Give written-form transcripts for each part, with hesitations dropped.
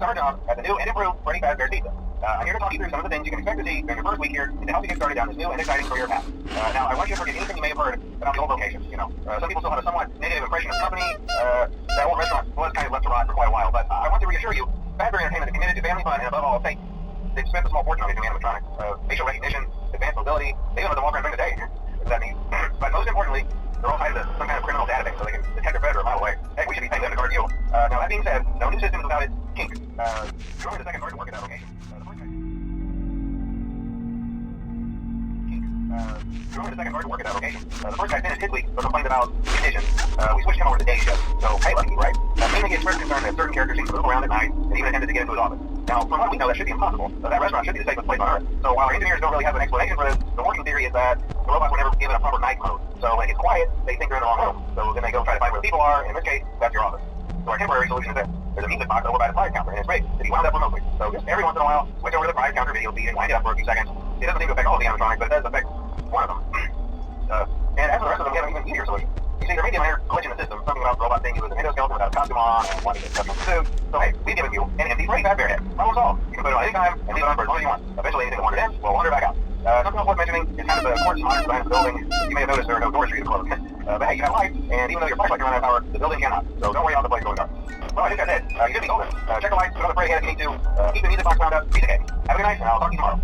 our job at the new and improved Freddy Fazbear's Pizza. I'm here to talk you through some of the things you can expect to see during your first week here and to help you get started down this new and exciting career path. Now, I want you to forget anything you may have heard about the old location. Some people still have a somewhat negative impression of the company. That old restaurant was kind of left to rot for quite a while, but I want to reassure you, Fazbear Entertainment is committed to family fun and above all, safety. They've spent a small fortune on these new animatronics. Facial recognition, advanced mobility, they even let them walk around during the day. What that means. But most importantly, they're all tied to some kind of criminal database so they can detect a predator a mile away. Heck, we should be paying them to guard you. Now, that being said, no new systems without its kinks. You're only the second guard to work at that location. You're only the second guard to work at that location. The first guy finished his week, but complained about conditions. We switched him over to the day shift. So, hey, lucky, right? Mainly he expressed concern that certain characters seem to move around at night and even attempted to get into his office. Now, from what we know, that should be impossible. That restaurant should be the safest place on Earth. So while our engineers don't really have an explanation for this, the working theory is that the robots were never given a proper night mode. So when it gets quiet, they think they're in the wrong room. So then they go try to find where the people are, and in this case, that's your office. So our temporary solution is this. There's a music box over by the prize counter, and it's great to be wound up remotely. So just every once in a while, switch over to the prize counter video feed and wind it up for a few seconds. It doesn't seem to affect all the animatronics, but it does affect one of them. And as for the rest of them, we have an even easier solution. You see, there may be a minor glitch in the system, something about the robot thing, he was an endoskeleton without a costume on, and wanting to get stuff in the suit. So hey, we've given you an empty Freddy Fazbear head. Problem solved. You can put it on any time and leave it on for as long as you want. Eventually, anything that wandered in will wander back out. Something else worth mentioning is kind of the quartz modern design of the building. You may have noticed there are no doors for you to close. But hey, you have lights, and even though your flashlight can run out of power, the building cannot. So don't worry about the place going dark. Well, I think that's it. You should be golden. Check the lights, put on the Freddy head if you need to. Keep the music box wound up, piece of cake. Have a good night, and I'll talk to you tomorrow.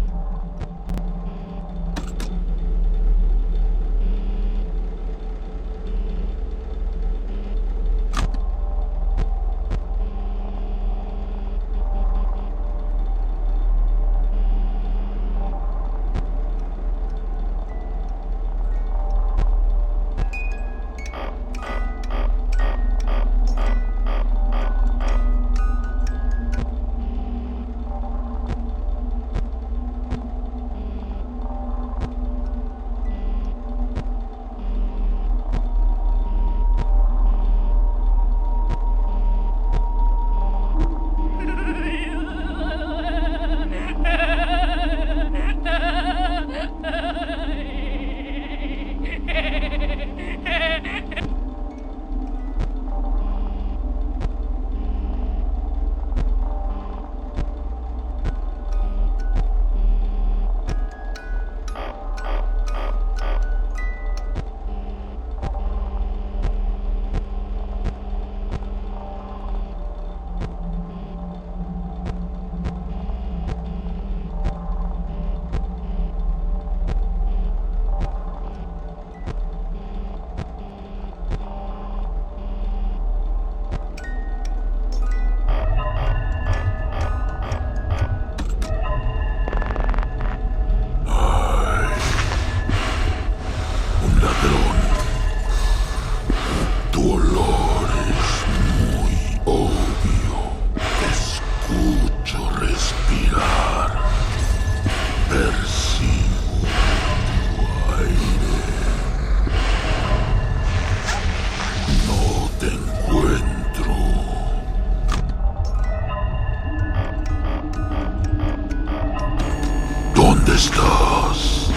¿Dónde estás?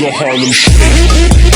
The Harlem Shake.